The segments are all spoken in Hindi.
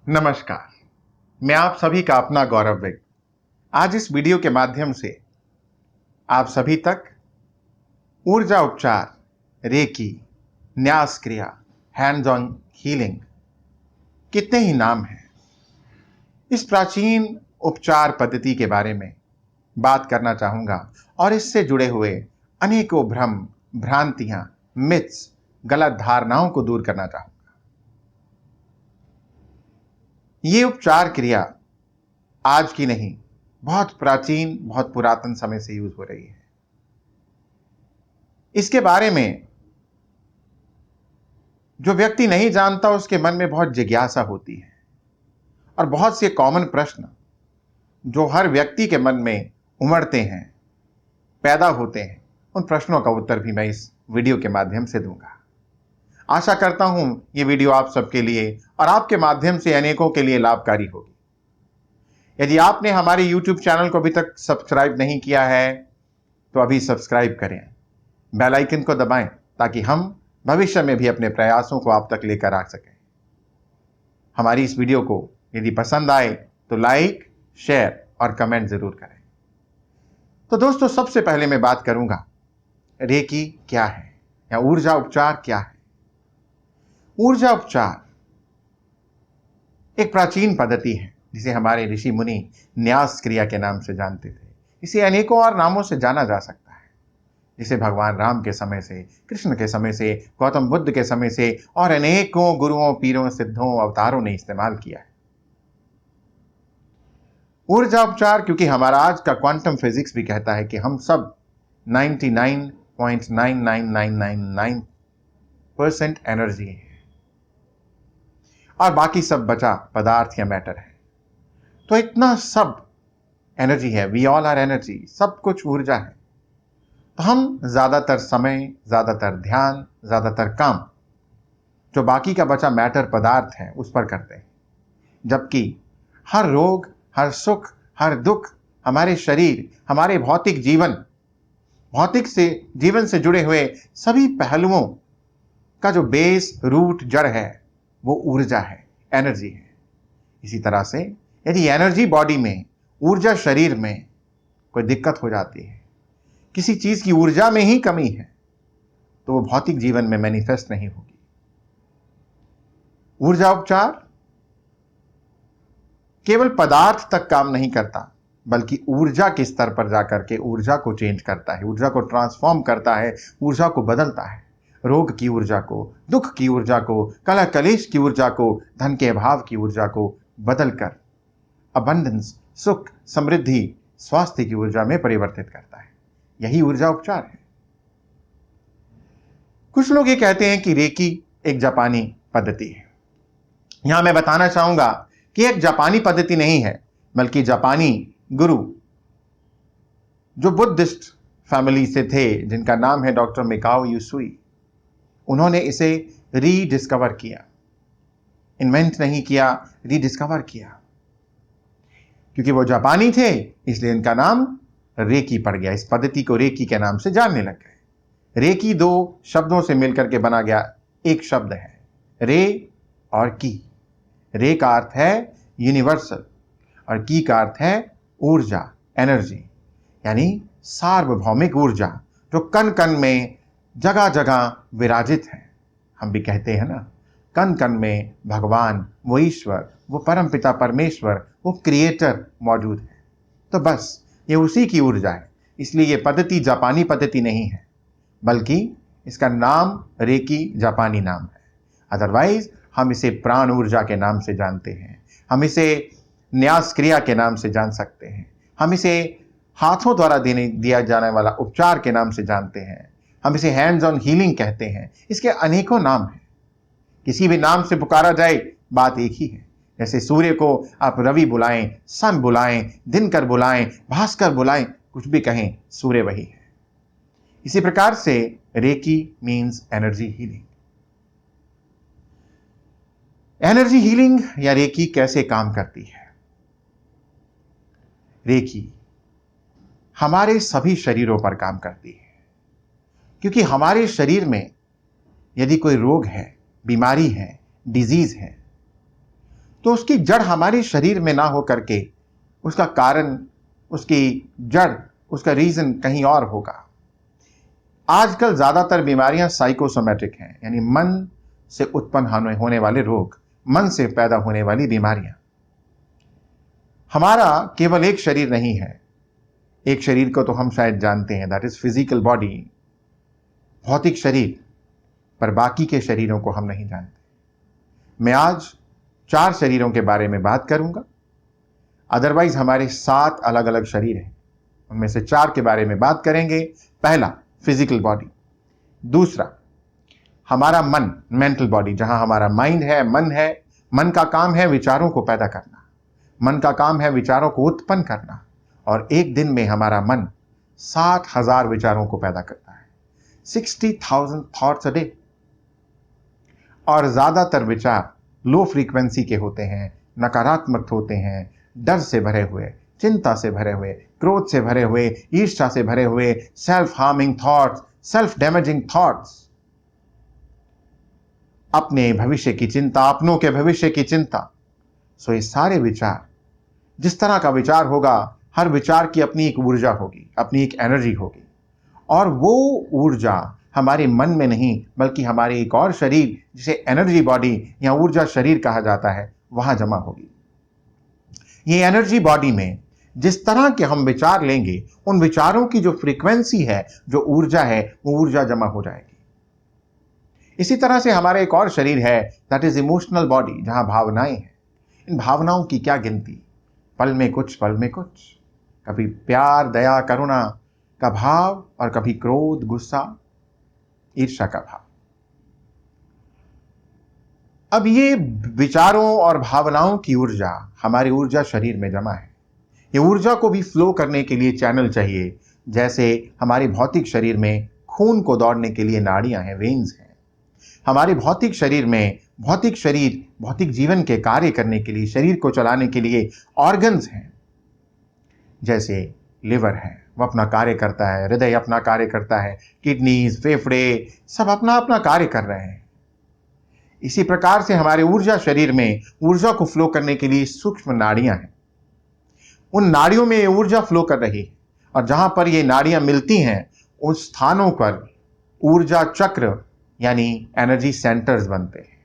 नमस्कार। मैं आप सभी का अपना गौरव विग। आज इस वीडियो के माध्यम से आप सभी तक ऊर्जा उपचार, रेकी, न्यास क्रिया, हैंड्स ऑन हीलिंग, कितने ही नाम हैं, इस प्राचीन उपचार पद्धति के बारे में बात करना चाहूंगा और इससे जुड़े हुए अनेकों भ्रम, भ्रांतियां, मिथ्स, गलत धारणाओं को दूर करना चाहूंगा। ये उपचार क्रिया आज की नहीं, बहुत प्राचीन, बहुत पुरातन समय से यूज हो रही है। इसके बारे में जो व्यक्ति नहीं जानता उसके मन में बहुत जिज्ञासा होती है और बहुत से कॉमन प्रश्न जो हर व्यक्ति के मन में उमड़ते हैं, पैदा होते हैं, उन प्रश्नों का उत्तर भी मैं इस वीडियो के माध्यम से दूंगा। आशा करता हूं ये वीडियो आप सबके लिए और आपके माध्यम से अनेकों के लिए लाभकारी होगी। यदि आपने हमारे YouTube चैनल को अभी तक सब्सक्राइब नहीं किया है तो अभी सब्सक्राइब करें, बेल आइकन को दबाएं ताकि हम भविष्य में भी अपने प्रयासों को आप तक लेकर आ सकें। हमारी इस वीडियो को यदि पसंद आए तो लाइक, शेयर और कमेंट जरूर करें। तो दोस्तों, सबसे पहले मैं बात करूंगा रेकी क्या है या ऊर्जा उपचार क्या है। ऊर्जा उपचार एक प्राचीन पद्धति है जिसे हमारे ऋषि मुनि न्यास क्रिया के नाम से जानते थे। इसे अनेकों और नामों से जाना जा सकता है, जिसे भगवान राम के समय से, कृष्ण के समय से, गौतम बुद्ध के समय से और अनेकों गुरुओं, पीरों, सिद्धों, अवतारों ने इस्तेमाल किया है। ऊर्जा उपचार, क्योंकि हमारा आज का क्वांटम फिजिक्स भी कहता है कि हम सब 99.99999% एनर्जी है और बाकी सब बचा पदार्थ या मैटर है। तो इतना सब एनर्जी है, वी ऑल आर एनर्जी, सब कुछ ऊर्जा है। तो हम ज्यादातर समय, ज्यादातर ध्यान, ज्यादातर काम जो बाकी का बचा मैटर, पदार्थ है, उस पर करते हैं। जबकि हर रोग, हर सुख, हर दुख, हमारे शरीर, हमारे भौतिक जीवन से जुड़े हुए सभी पहलुओं का जो बेस, रूट, जड़ है, वो ऊर्जा है, एनर्जी है। इसी तरह से यदि एनर्जी बॉडी में, ऊर्जा शरीर में कोई दिक्कत हो जाती है, किसी चीज की ऊर्जा में ही कमी है, तो वो भौतिक जीवन में मैनिफेस्ट नहीं होगी। ऊर्जा उपचार केवल पदार्थ तक काम नहीं करता, बल्कि ऊर्जा के स्तर पर जाकर के ऊर्जा को चेंज करता है, ऊर्जा को ट्रांसफॉर्म करता है, ऊर्जा को बदलता है। रोग की ऊर्जा को, दुख की ऊर्जा को, कलह कलेश की ऊर्जा को, धन के अभाव की ऊर्जा को बदलकर अबंडेंस, सुख, समृद्धि, स्वास्थ्य की ऊर्जा में परिवर्तित करता है। यही ऊर्जा उपचार है। कुछ लोग ये कहते हैं कि रेकी एक जापानी पद्धति है। यहां मैं बताना चाहूंगा कि एक जापानी पद्धति नहीं है, बल्कि जापानी गुरु जो बुद्धिस्ट फैमिली से थे, जिनका नाम है डॉक्टर मिकाओ यूसुई, उन्होंने इसे रीडिस्कवर किया। इन्वेंट नहीं किया, रीडिस्कवर किया। क्योंकि वो जापानी थे, इसलिए इनका नाम रेकी पड़ गया। इस पद्धति को रेकी के नाम से जानने लग गए। रेकी दो शब्दों से मिलकर के बना गया एक शब्द है, रे और की। रे का अर्थ है यूनिवर्सल और की का अर्थ है ऊर्जा, एनर्जी, यानी सार्वभौमिक ऊर्जा जो कण कण में, जगह जगह विराजित है। हम भी कहते हैं ना, कण कण में भगवान, वो ईश्वर, वो परमपिता परमेश्वर, वो क्रिएटर मौजूद है। तो बस ये उसी की ऊर्जा है। इसलिए ये पद्धति जापानी पद्धति नहीं है, बल्कि इसका नाम रेकी जापानी नाम है। अदरवाइज हम इसे प्राण ऊर्जा के नाम से जानते हैं, हम इसे न्यास क्रिया के नाम से जान सकते हैं, हम इसे हाथों द्वारा दिया जाने वाला उपचार के नाम से जानते हैं, हम इसे हैंड्स ऑन हीलिंग कहते हैं। इसके अनेकों नाम हैं। किसी भी नाम से पुकारा जाए, बात एक ही है। जैसे सूर्य को आप रवि बुलाएं, सन बुलाएं, दिनकर बुलाएं, भास्कर बुलाएं, कुछ भी कहें, सूर्य वही है। इसी प्रकार से reiki means energy healing. Energy healing या रेकी कैसे काम करती है? रेकी हमारे सभी शरीरों पर काम करती है, क्योंकि हमारे शरीर में यदि कोई रोग है, बीमारी है, डिजीज है, तो उसकी जड़ हमारे शरीर में ना हो करके उसका कारण, उसकी जड़, उसका रीजन कहीं और होगा। आजकल ज्यादातर बीमारियां साइकोसोमैटिक हैं, यानी मन से उत्पन्न होने वाले रोग, मन से पैदा होने वाली बीमारियां। हमारा केवल एक शरीर नहीं है। एक शरीर को तो हम शायद जानते हैं, दैट इज फिजिकल बॉडी, भौतिक शरीर, पर बाकी के शरीरों को हम नहीं जानते। मैं आज 4 शरीरों के बारे में बात करूंगा। अदरवाइज हमारे 7 अलग अलग शरीर हैं, उनमें से 4 के बारे में बात करेंगे। पहला, फिजिकल बॉडी। दूसरा, हमारा मन, मेंटल बॉडी, जहां हमारा माइंड है, मन है। मन का काम है विचारों को पैदा करना, मन का काम है विचारों को उत्पन्न करना, और एक दिन में हमारा मन 60,000 विचारों को पैदा करता है, 60,000 थॉट्स अ डे। और ज्यादातर विचार लो फ्रीक्वेंसी के होते हैं, नकारात्मक होते हैं, डर से भरे हुए, चिंता से भरे हुए, क्रोध से भरे हुए, ईर्ष्या से भरे हुए, self harming thoughts, self damaging thoughts, अपने भविष्य की चिंता, अपनों के भविष्य की चिंता। सो ये सारे विचार, जिस तरह का विचार होगा, हर विचार की अपनी एक ऊर्जा होगी, अपनी एक एनर्जी होगी, और वो ऊर्जा हमारे मन में नहीं बल्कि हमारे एक और शरीर, जिसे एनर्जी बॉडी या ऊर्जा शरीर कहा जाता है, वहां जमा होगी। ये एनर्जी बॉडी में जिस तरह के हम विचार लेंगे, उन विचारों की जो फ्रीक्वेंसी है, जो ऊर्जा है, वो ऊर्जा जमा हो जाएगी। इसी तरह से हमारा एक और शरीर है, दैट इज इमोशनल बॉडी, जहां भावनाएं हैं। इन भावनाओं की क्या गिनती, पल में कुछ, पल में कुछ, कभी प्यार, दया, करुणा का भाव, और कभी क्रोध, गुस्सा, ईर्ष्या का भाव। अब ये विचारों और भावनाओं की ऊर्जा हमारी ऊर्जा शरीर में जमा है। ये ऊर्जा को भी फ्लो करने के लिए चैनल चाहिए। जैसे हमारे भौतिक शरीर में खून को दौड़ने के लिए नाड़ियां हैं, वेन्स हैं। हमारे भौतिक शरीर में, भौतिक जीवन के कार्य करने के लिए, शरीर को चलाने के लिए ऑर्गन्स हैं। जैसे लिवर है, वो अपना कार्य करता है, हृदय अपना कार्य करता है, किडनीज, फेफड़े, सब अपना अपना कार्य कर रहे हैं। इसी प्रकार से हमारे ऊर्जा शरीर में ऊर्जा को फ्लो करने के लिए सूक्ष्म नाड़ियां हैं। उन नाड़ियों में ये ऊर्जा फ्लो कर रही है, और जहां पर ये नाड़ियां मिलती हैं, उस स्थानों पर ऊर्जा चक्र यानी एनर्जी सेंटर्स बनते हैं।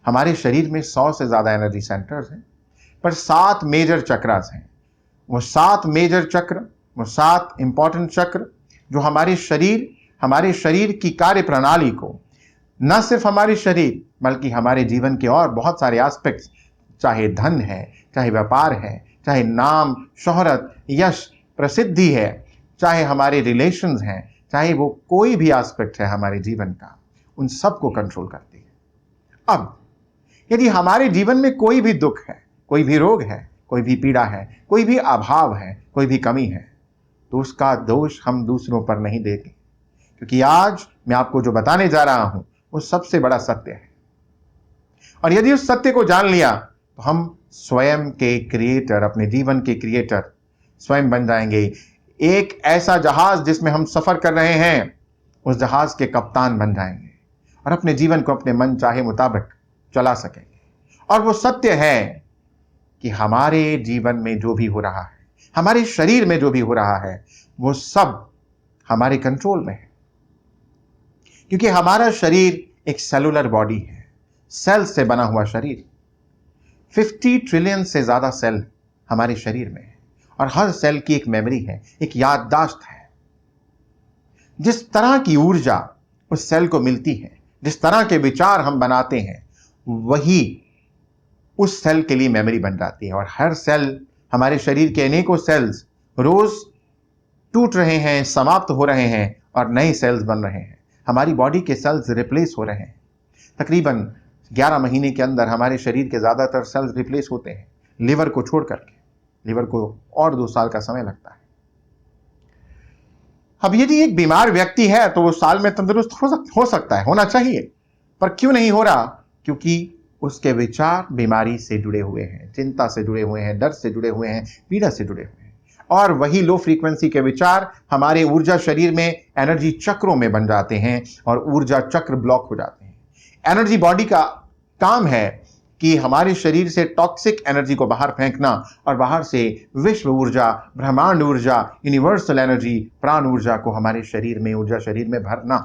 हमारे शरीर में 100 से ज्यादा एनर्जी सेंटर्स हैं, पर 7 मेजर चक्रास हैं। वो 7 मेजर चक्र, वो 7 इंपॉर्टेंट चक्र, जो हमारे शरीर की कार्य प्रणाली को, न सिर्फ हमारे शरीर बल्कि हमारे जीवन के और बहुत सारे एस्पेक्ट्स, चाहे धन है, चाहे व्यापार है, चाहे नाम, शोहरत, यश, प्रसिद्धि है, चाहे हमारे रिलेशंस हैं, चाहे वो कोई भी एस्पेक्ट है हमारे जीवन का, उन सबको कंट्रोल करती है। अब यदि हमारे जीवन में कोई भी दुख है, कोई भी रोग है, कोई भी पीड़ा है, कोई भी अभाव है, कोई भी कमी है, तो उसका दोष हम दूसरों पर नहीं देंगे, क्योंकि आज मैं आपको जो बताने जा रहा हूं वो सबसे बड़ा सत्य है। और यदि उस सत्य को जान लिया तो हम स्वयं के क्रिएटर, अपने जीवन के क्रिएटर स्वयं बन जाएंगे। एक ऐसा जहाज जिसमें हम सफर कर रहे हैं, उस जहाज के कप्तान बन जाएंगे और अपने जीवन को अपने मन चाहे मुताबिक चला सकेंगे। और वो सत्य है कि हमारे जीवन में जो भी हो रहा है, हमारे शरीर में जो भी हो रहा है, वो सब हमारे कंट्रोल में है। क्योंकि हमारा शरीर एक सेलुलर बॉडी है, सेल से बना हुआ शरीर। 50 ट्रिलियन से ज्यादा सेल हमारे शरीर में है, और हर सेल की एक मेमोरी है, एक याददाश्त है। जिस तरह की ऊर्जा उस सेल को मिलती है, जिस तरह के विचार हम बनाते हैं, वही उस सेल के लिए मेमोरी बन जाती है। और हर सेल, हमारे शरीर के अनेकों सेल्स रोज टूट रहे हैं, समाप्त हो रहे हैं, और नए सेल्स बन रहे हैं। हमारी बॉडी के सेल्स रिप्लेस हो रहे हैं। तकरीबन 11 महीने के अंदर हमारे शरीर के ज्यादातर सेल्स रिप्लेस होते हैं, लिवर को छोड़ करके। लिवर को और 2 साल का समय लगता है। अब यदि एक बीमार व्यक्ति है तो वो साल में तंदुरुस्त हो सकता है, होना चाहिए, पर क्यों नहीं हो रहा? क्योंकि उसके विचार बीमारी से जुड़े हुए हैं, चिंता से जुड़े हुए हैं, डर से जुड़े हुए हैं, पीड़ा से जुड़े हुए हैं। और वही लो फ्रीक्वेंसी के विचार हमारे ऊर्जा शरीर में एनर्जी चक्रों में बन जाते हैं, और ऊर्जा चक्र ब्लॉक हो जाते हैं। एनर्जी बॉडी का काम है कि हमारे शरीर से टॉक्सिक एनर्जी को बाहर फेंकना और बाहर से विश्व ऊर्जा, ब्रह्मांड ऊर्जा, यूनिवर्सल एनर्जी, प्राण ऊर्जा को हमारे शरीर में, ऊर्जा शरीर में भरना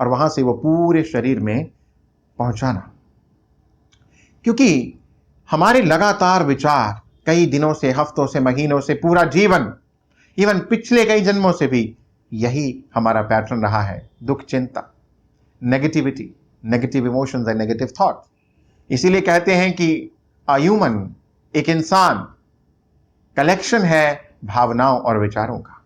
और वहां से वो पूरे शरीर में पहुंचाना। क्योंकि हमारे लगातार विचार कई दिनों से, हफ्तों से, महीनों से, पूरा जीवन, इवन पिछले कई जन्मों से भी यही हमारा पैटर्न रहा है। दुख, चिंता, negativity, negative emotions and negative thought. इसीलिए कहते हैं कि ह्यूमन, एक इंसान, कलेक्शन है भावनाओं और विचारों का।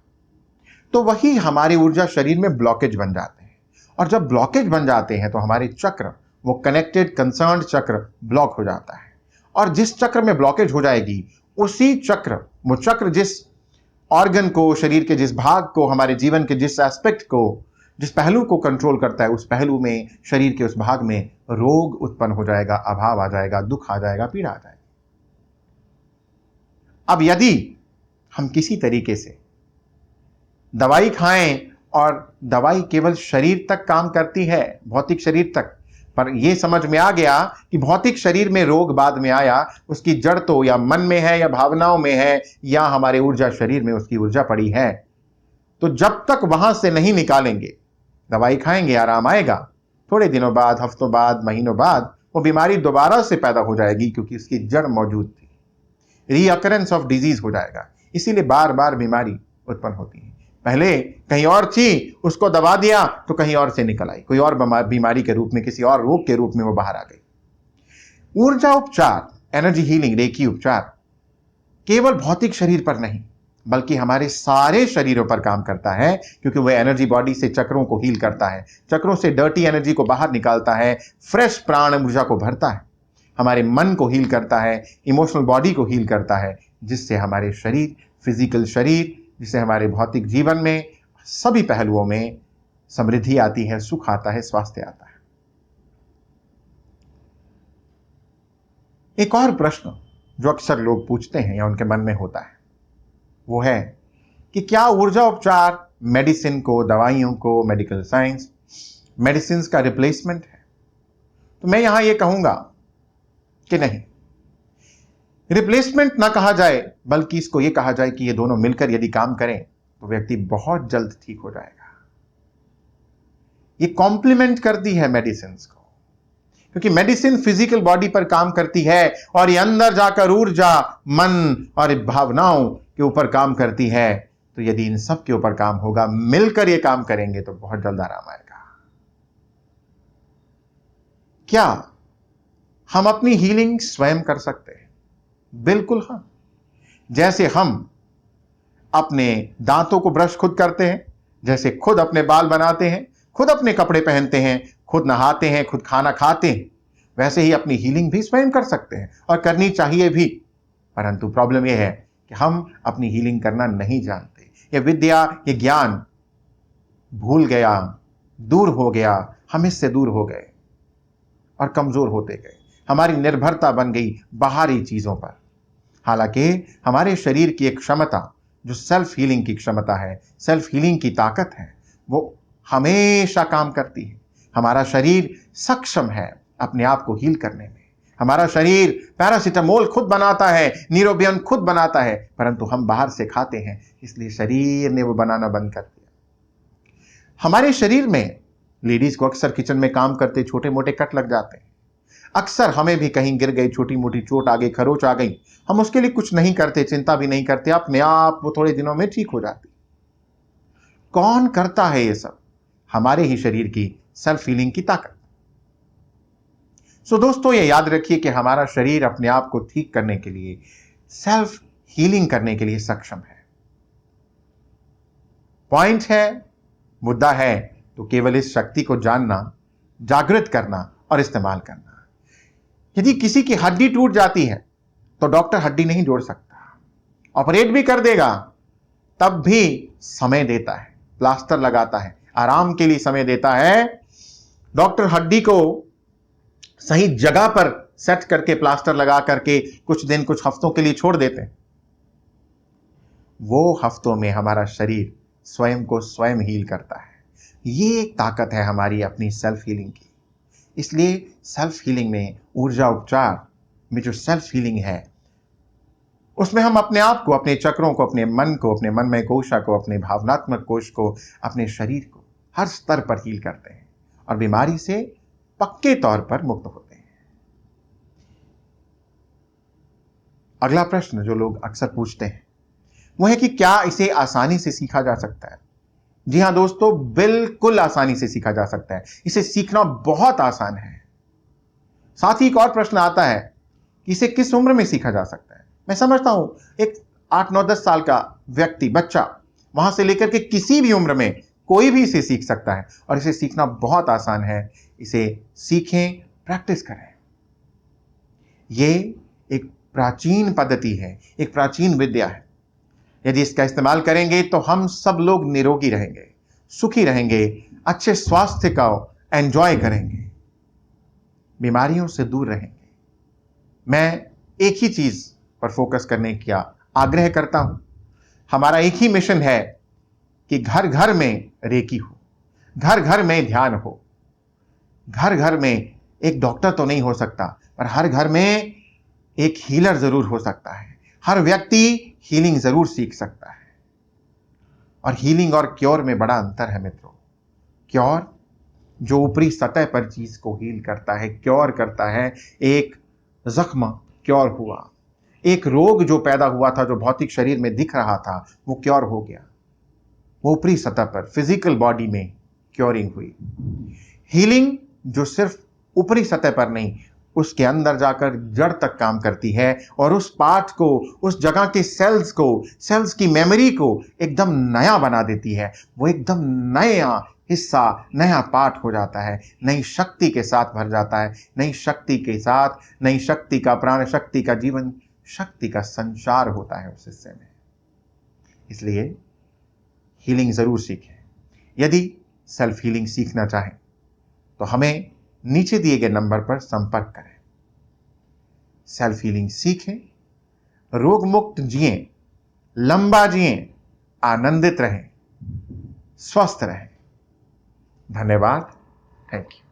तो वही हमारी ऊर्जा शरीर में ब्लॉकेज बन जाते हैं, और जब ब्लॉकेज बन जाते हैं तो हमारे चक्र, वो कनेक्टेड कंसर्न्ड चक्र ब्लॉक हो जाता है। और जिस चक्र में ब्लॉकेज हो जाएगी, उसी चक्र, वो चक्र जिस ऑर्गन को, शरीर के जिस भाग को, हमारे जीवन के जिस एस्पेक्ट को, जिस पहलू को कंट्रोल करता है, उस पहलू में, शरीर के उस भाग में रोग उत्पन्न हो जाएगा, अभाव आ जाएगा, दुख आ जाएगा, पीड़ा आ जाएगी। अब यदि हम किसी तरीके से दवाई खाएं, और दवाई केवल शरीर तक काम करती है, भौतिक शरीर तक, पर यह समझ में आ गया कि भौतिक शरीर में रोग बाद में आया, उसकी जड़ तो या मन में है, या भावनाओं में है, या हमारे ऊर्जा शरीर में उसकी ऊर्जा पड़ी है। तो जब तक वहां से नहीं निकालेंगे, दवाई खाएंगे, आराम आएगा, थोड़े दिनों बाद, हफ्तों बाद, महीनों बाद वो बीमारी दोबारा से पैदा हो जाएगी, क्योंकि उसकी जड़ मौजूद थी। रीअकरेंस ऑफ डिजीज हो जाएगा। इसीलिए बार बार बीमारी उत्पन्न होती है। पहले कहीं और थी, उसको दबा दिया तो कहीं और से निकल आई, कोई और बीमारी के रूप में, किसी और रोग के रूप में वो बाहर आ गई। ऊर्जा उपचार, एनर्जी हीलिंग, रेकी उपचार केवल भौतिक शरीर पर नहीं, बल्कि हमारे सारे शरीरों पर काम करता है, क्योंकि वह एनर्जी बॉडी से चक्रों को हील करता है, चक्रों से डर्टी एनर्जी को बाहर निकालता है, फ्रेश प्राण ऊर्जा को भरता है, हमारे मन को हील करता है, इमोशनल बॉडी को हील करता है, जिससे हमारे शरीर, फिजिकल शरीर, जिससे हमारे भौतिक जीवन में सभी पहलुओं में समृद्धि आती है, सुख आता है, स्वास्थ्य आता है। एक और प्रश्न जो अक्सर लोग पूछते हैं या उनके मन में होता है, वो है कि क्या ऊर्जा उपचार मेडिसिन को, दवाइयों को, मेडिकल साइंस, मेडिसिन का रिप्लेसमेंट है? तो मैं यहां यह कहूंगा कि नहीं, रिप्लेसमेंट ना कहा जाए, बल्कि इसको यह कहा जाए कि ये दोनों मिलकर यदि काम करें तो व्यक्ति बहुत जल्द ठीक हो जाएगा। ये कॉम्प्लीमेंट करती है मेडिसिन को, क्योंकि मेडिसिन फिजिकल बॉडी पर काम करती है और ये अंदर जाकर ऊर्जा, मन और भावनाओं के ऊपर काम करती है। तो यदि इन सब के ऊपर काम होगा, मिलकर ये काम करेंगे, तो बहुत जल्द आराम आएगा। क्या हम अपनी हीलिंग स्वयं कर सकते हैं? बिल्कुल हाँ। जैसे हम अपने दांतों को ब्रश खुद करते हैं, जैसे खुद अपने बाल बनाते हैं, खुद अपने कपड़े पहनते हैं, खुद नहाते हैं, खुद खाना खाते हैं, वैसे ही अपनी हीलिंग भी स्वयं कर सकते हैं, और करनी चाहिए भी। परंतु प्रॉब्लम यह है कि हम अपनी हीलिंग करना नहीं जानते। ये विद्या, ये ज्ञान भूल गया, दूर हो गया, हम इससे दूर हो गए और कमजोर होते गए। हमारी निर्भरता बन गई बाहरी चीजों पर। हालांकि हमारे शरीर की एक क्षमता, जो सेल्फ हीलिंग की क्षमता है, सेल्फ हीलिंग की ताकत है, वो हमेशा काम करती है। हमारा शरीर सक्षम है अपने आप को हील करने में। हमारा शरीर पैरासिटामोल खुद बनाता है, नीरोबियन खुद बनाता है, परंतु हम बाहर से खाते हैं, इसलिए शरीर ने वो बनाना बंद कर दिया। हमारे शरीर में लेडीज को अक्सर किचन में काम करते छोटे मोटे कट लग जाते हैं। अक्सर हमें भी कहीं गिर गई, छोटी मोटी चोट आ गई, खरोच आ गई, हम उसके लिए कुछ नहीं करते, चिंता भी नहीं करते, अपने आप वो थोड़े दिनों में ठीक हो जाती। कौन करता है ये सब? हमारे ही शरीर की सेल्फ हीलिंग की ताकत। सो दोस्तों, ये याद रखिए कि हमारा शरीर अपने आप को ठीक करने के लिए, सेल्फ हीलिंग करने के लिए सक्षम है। पॉइंट है, मुद्दा है तो केवल इस शक्ति को जानना, जागृत करना और इस्तेमाल करना। यदि किसी की हड्डी टूट जाती है तो डॉक्टर हड्डी नहीं जोड़ सकता, ऑपरेट भी कर देगा, तब भी समय देता है, प्लास्टर लगाता है, आराम के लिए समय देता है। डॉक्टर हड्डी को सही जगह पर सेट करके, प्लास्टर लगा करके कुछ दिन, कुछ हफ्तों के लिए छोड़ देते हैं। वो हफ्तों में हमारा शरीर स्वयं को स्वयं हील करता है। ये एक ताकत है हमारी अपनी सेल्फ हीलिंग की। इसलिए सेल्फ हीलिंग में, ऊर्जा उपचार में जो सेल्फ हीलिंग है, उसमें हम अपने आप को, अपने चक्रों को, अपने मन को, अपने मनमय कोशा को, अपने भावनात्मक कोश को, अपने शरीर को हर स्तर पर हील करते हैं और बीमारी से पक्के तौर पर मुक्त होते हैं। अगला प्रश्न जो लोग अक्सर पूछते हैं वो है कि क्या इसे आसानी से सीखा जा सकता है? जी हां दोस्तों, बिल्कुल आसानी से सीखा जा सकता है। इसे सीखना बहुत आसान है। साथ ही एक और प्रश्न आता है कि इसे किस उम्र में सीखा जा सकता है? मैं समझता हूं एक 8, 9, 10 साल का व्यक्ति, बच्चा, वहां से लेकर के किसी भी उम्र में कोई भी इसे सीख सकता है और इसे सीखना बहुत आसान है। इसे सीखें, प्रैक्टिस करें। यह एक प्राचीन पद्धति है, एक प्राचीन विद्या है। यदि इसका इस्तेमाल करेंगे तो हम सब लोग निरोगी रहेंगे, सुखी रहेंगे, अच्छे स्वास्थ्य का एंजॉय करेंगे, बीमारियों से दूर रहेंगे। मैं एक ही चीज पर फोकस करने का आग्रह करता हूं। हमारा एक ही मिशन है कि घर घर में रेकी हो, घर घर में ध्यान हो, घर घर में एक डॉक्टर तो नहीं हो सकता, पर हर घर में एक हीलर जरूर हो सकता है। हर व्यक्ति हीलिंग जरूर सीख सकता है। और हीलिंग और क्योर में बड़ा अंतर है मित्रों। क्योर जो ऊपरी सतह पर चीज को हील करता है, क्योर करता है। एक जख्म क्योर हुआ, एक रोग जो पैदा हुआ था, जो भौतिक शरीर में दिख रहा था, वो क्योर हो गया। वो ऊपरी सतह पर फिजिकल बॉडी में क्योरिंग हुई। हीलिंग जो सिर्फ ऊपरी सतह पर नहीं, उसके अंदर जाकर जड़ तक काम करती है और उस पार्ट को, उस जगह के सेल्स को, सेल्स की मेमोरी को एकदम नया बना देती है। वो एकदम नया हिस्सा, नया पार्ट हो जाता है, नई शक्ति के साथ भर जाता है। नई शक्ति के साथ, नई शक्ति का, प्राण शक्ति का, जीवन शक्ति का संचार होता है उस हिस्से में। इसलिए हीलिंग जरूर सीखें। यदि सेल्फ हीलिंग सीखना चाहें तो हमें नीचे दिए गए नंबर पर संपर्क करें। सेल्फ हीलिंग सीखें, रोग मुक्त जिएं, लंबा जिएं, आनंदित रहें, स्वस्थ रहें। धन्यवाद। Thank you.